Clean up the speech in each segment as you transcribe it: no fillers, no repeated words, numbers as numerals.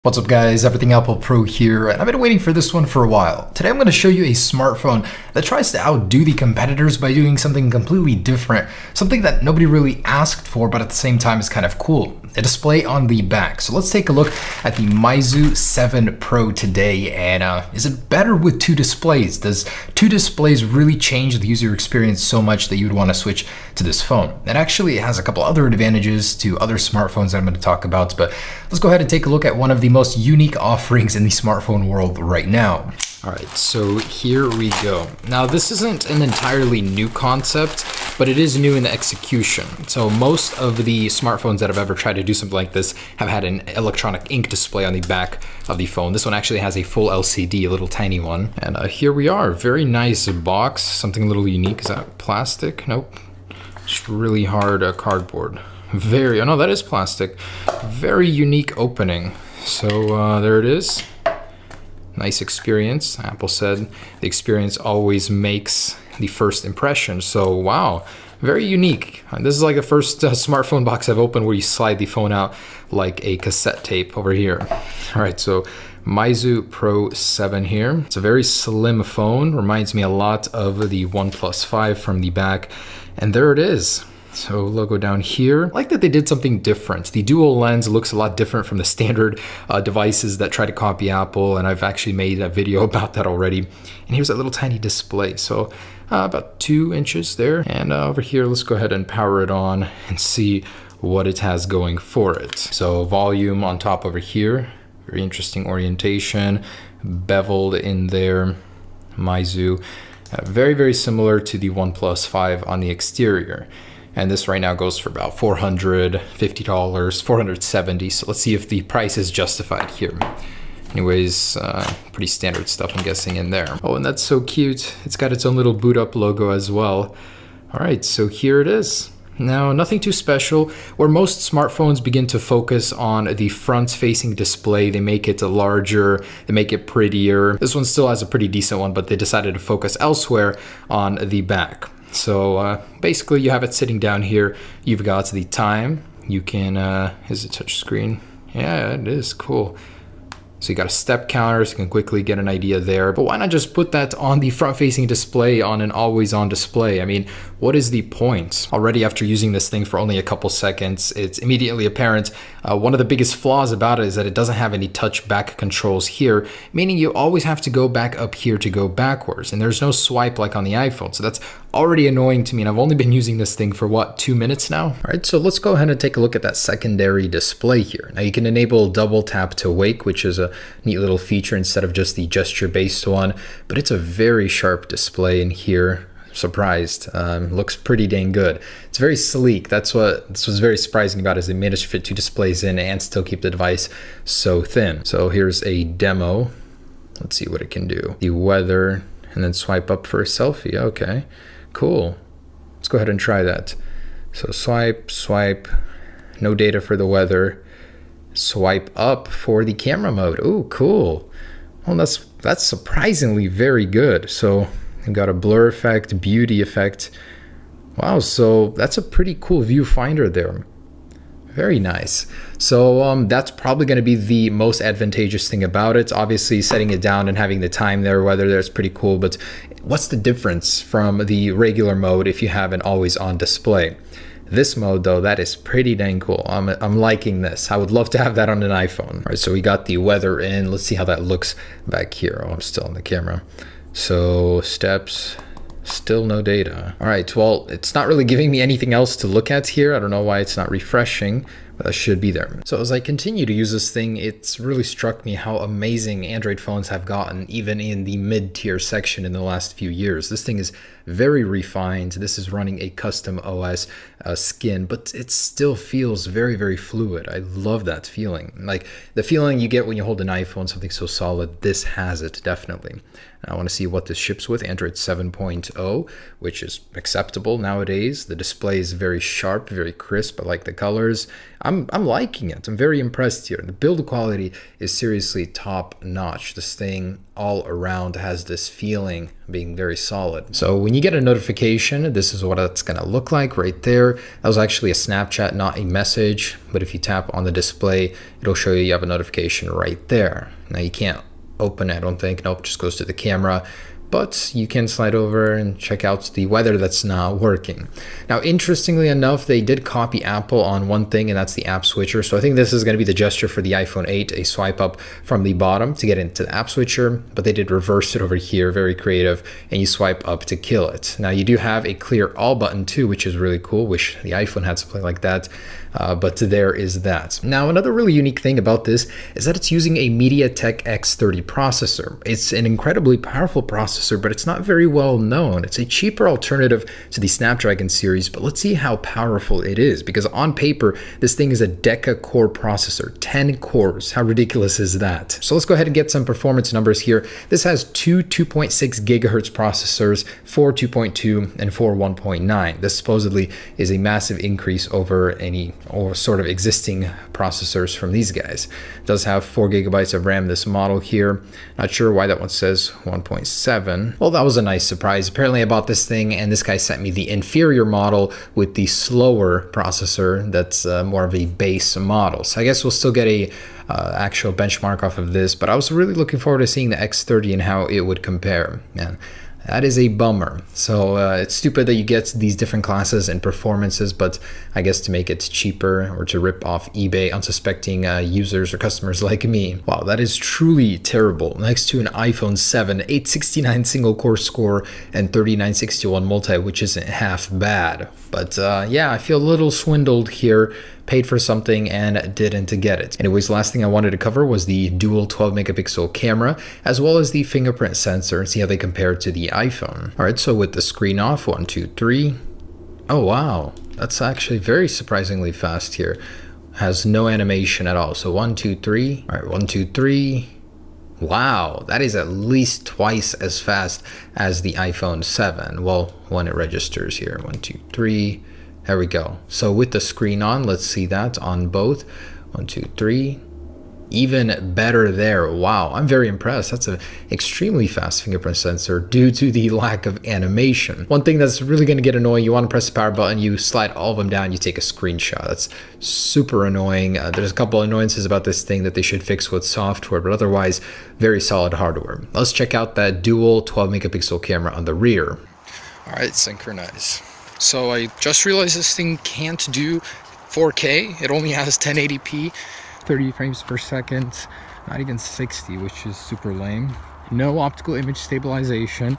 What's up guys, Everything Apple Pro here, and I've been waiting for this one for a while. Today I'm going to show you a smartphone that tries to outdo the competitors by doing something completely different, something that nobody really asked for but at the same time is kind of cool. A display on the back. So let's take a look at the Meizu 7 Pro today, and is it better with two displays? Does two displays really change the user experience so much that you would want to switch to this phone? It actually has a couple other advantages to other smartphones that I'm going to talk about, but let's go ahead and take a look at one of the most unique offerings in the smartphone world right now. All right, so here we go. Now this isn't an entirely new concept, but it is new in the execution. So most of the smartphones that have ever tried to do something like this have had an electronic ink display on the back of the phone. This one actually has a full LCD, a little tiny one. And here we are, very nice box, something a little unique. Is that plastic? Nope, just really hard cardboard. Oh no, that is plastic. Very unique opening. So there it is. Nice experience. Apple said the experience always makes the first impression. So wow, very unique. This is like the first smartphone box I've opened where you slide the phone out like a cassette tape over here. All right, so Meizu Pro 7 here. It's a very slim phone. Reminds me a lot of the OnePlus 5 from the back. And there it is. So logo down here. I like that they did something different. The dual lens looks a lot different from the standard devices that try to copy Apple, and I've actually made a video about that already. And here's that little tiny display. So about 2 inches there. And over here, let's go ahead and power it on and see what it has going for it. So volume on top over here. Very interesting orientation. Beveled in there. Meizu. Very, very similar to the OnePlus 5 on the exterior. And this right now goes for about $450, $470. So let's see if the price is justified here. Anyways, pretty standard stuff, I'm guessing, in there. Oh, and that's so cute. It's got its own little boot up logo as well. All right, so here it is. Now, nothing too special. Where most smartphones begin to focus on the front-facing display, they make it larger, they make it prettier. This one still has a pretty decent one, but they decided to focus elsewhere on the back. So basically you have it sitting down here. You've got the time. You can, is it touch screen? Yeah, it is, cool. So you got a step counter, so you can quickly get an idea there. But why not just put that on the front-facing display on an always-on display? I mean, what is the point? Already after using this thing for only a couple seconds, it's immediately apparent. One of the biggest flaws about it is that it doesn't have any touch back controls here, meaning you always have to go back up here to go backwards. And there's no swipe like on the iPhone. So that's already annoying to me. And I've only been using this thing for what, 2 minutes now? All right, so let's go ahead and take a look at that secondary display here. Now you can enable double tap to wake, which is a neat little feature instead of just the gesture-based one, but it's a very sharp display in here. Surprised. Looks pretty dang good. It's very sleek. That's what this was very surprising about, is they managed to fit 2 displays in and still keep the device so thin. So here's a demo. Let's see what it can do. The weather, and then swipe up for a selfie. Okay, cool. Let's go ahead and try that. So swipe, no data for the weather. Swipe up for the camera mode. Oh, cool. Well, that's surprisingly very good. So you've got a blur effect, beauty effect. Wow, so that's a pretty cool viewfinder there. Very nice. So that's probably going to be the most advantageous thing about it. Obviously, setting it down and having the time there, weather there, is pretty cool. But what's the difference from the regular mode if you have an always-on display? This mode, though, that is pretty dang cool. I'm liking this. I would love to have that on an iPhone. All right, so we got the weather in. Let's see how that looks back here. Oh, I'm still on the camera. So steps, still no data. All right, well, it's not really giving me anything else to look at here. I don't know why it's not refreshing, but that should be there. So as I continue to use this thing, it's really struck me how amazing Android phones have gotten, even in the mid-tier section in the last few years. This thing is very refined. This is running a custom OS skin, but it still feels very, very fluid. I love that feeling. Like the feeling you get when you hold an iPhone, something so solid, this has it, definitely. I want to see what this ships with. Android 7.0, which is acceptable nowadays. The display is very sharp, very crisp. I like the colors. I'm liking it. I'm very impressed here. The build quality is seriously top notch. This thing all around has this feeling of being very solid. So when you get a notification, this is what it's gonna look like right there. That was actually a Snapchat, not a message. But if you tap on the display, it'll show you have a notification right there. Now you can't open it, I don't think. Nope, just goes to the camera. But you can slide over and check out the weather that's not working. Now, interestingly enough, they did copy Apple on one thing, and that's the app switcher. So I think this is going to be the gesture for the iPhone 8, a swipe up from the bottom to get into the app switcher, but they did reverse it over here, very creative, and you swipe up to kill it. Now, you do have a clear all button too, which is really cool. Wish the iPhone had something like that, but there is that. Now, another really unique thing about this is that it's using a MediaTek X30 processor. It's an incredibly powerful processor, but it's not very well known. It's a cheaper alternative to the Snapdragon series, but let's see how powerful it is, because on paper, this thing is a Deca core processor, 10 cores. How ridiculous is that? So let's go ahead and get some performance numbers here. This has two 2.6 gigahertz processors, four 2.2 and four 1.9. This supposedly is a massive increase over any or sort of existing processors from these guys. It does have 4 gigabytes of RAM, this model here. Not sure why that one says 1.7. Well, that was a nice surprise. Apparently I bought this thing and this guy sent me the inferior model with the slower processor that's more of a base model. So I guess we'll still get a actual benchmark off of this, but I was really looking forward to seeing the X30 and how it would compare. Man, that is a bummer. So it's stupid that you get these different classes and performances, but I guess to make it cheaper or to rip off eBay unsuspecting users or customers like me. Wow, that is truly terrible. Next to an iPhone 7, 869 single core score and 3961 multi, which isn't half bad. But yeah, I feel a little swindled here. Paid for something and didn't get it. Anyways, last thing I wanted to cover was the dual 12 megapixel camera, as well as the fingerprint sensor, and see how they compare to the iPhone. All right, so with the screen off, 1, 2, 3. Oh, wow. That's actually very surprisingly fast here. Has no animation at all. So 1, 2, 3. All right, 1, 2, 3. Wow, that is at least twice as fast as the iPhone 7. Well, when it registers here. 1, 2, 3. There we go. So with the screen on, let's see that on both. 1, 2, 3. Even better there. Wow, I'm very impressed. That's an extremely fast fingerprint sensor due to the lack of animation. One thing that's really going to get annoying, you want to press the power button, you slide all of them down, you take a screenshot. That's super annoying. There's a couple annoyances about this thing that they should fix with software, but otherwise, very solid hardware. Let's check out that dual 12 megapixel camera on the rear. All right, synchronize. So I just realized this thing can't do 4K. It only has 1080p, 30 frames per second, not even 60, which is super lame. No optical image stabilization,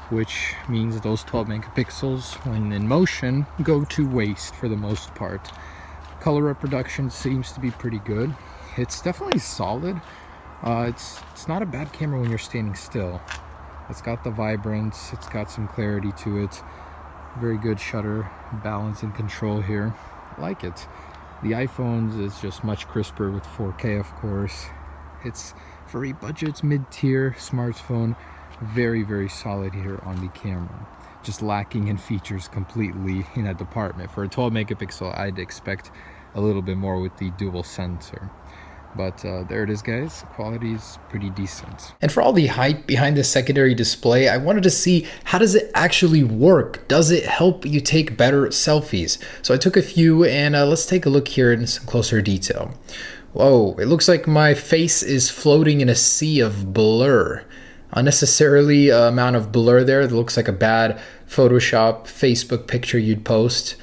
which means those 12 megapixels, when in motion, go to waste for the most part. Color reproduction seems to be pretty good. It's definitely solid. It's not a bad camera when you're standing still. It's got the vibrance, it's got some clarity to it. Very good shutter balance and control here. I like it. The iPhone's is just much crisper with 4K, of course. It's for a budget mid-tier smartphone. Very, very solid here on the camera. Just lacking in features completely in that department. For a 12 megapixel, I'd expect a little bit more with the dual sensor. But there it is, guys. Quality is pretty decent. And for all the hype behind the secondary display, I wanted to see, how does it actually work? Does it help you take better selfies? So I took a few, and let's take a look here in some closer detail. Whoa, it looks like my face is floating in a sea of blur. Unnecessarily amount of blur there. It looks like a bad Photoshop Facebook picture you'd post.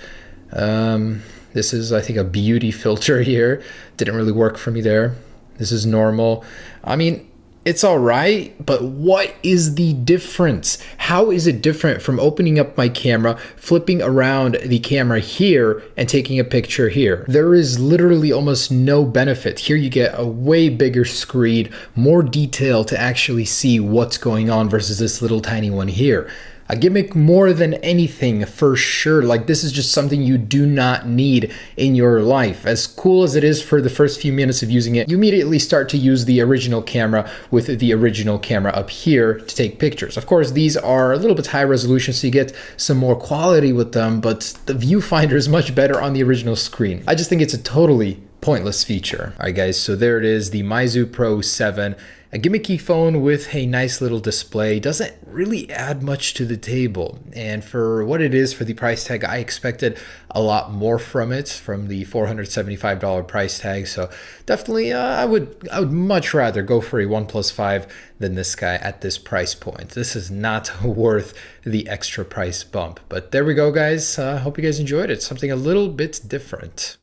This is, I think, a beauty filter here. Didn't really work for me there. This is normal. I mean, it's all right, but what is the difference? How is it different from opening up my camera, flipping around the camera here, and taking a picture here? There is literally almost no benefit. Here you get a way bigger screen, more detail to actually see what's going on versus this little tiny one here. A gimmick more than anything, for sure. Like, this is just something you do not need in your life. As cool as it is for the first few minutes of using it, you immediately start to use the original camera with the original camera up here to take pictures. Of course, these are a little bit high resolution, so you get some more quality with them, but the viewfinder is much better on the original screen. I just think it's a totally pointless feature. All right, guys, so there it is, the Meizu Pro 7. A gimmicky phone with a nice little display. Doesn't really add much to the table. And for what it is, for the price tag, I expected a lot more from it, from the $475 price tag. So definitely, I would much rather go for a OnePlus 5 than this guy at this price point. This is not worth the extra price bump. But there we go, guys. Hope you guys enjoyed it. Something a little bit different.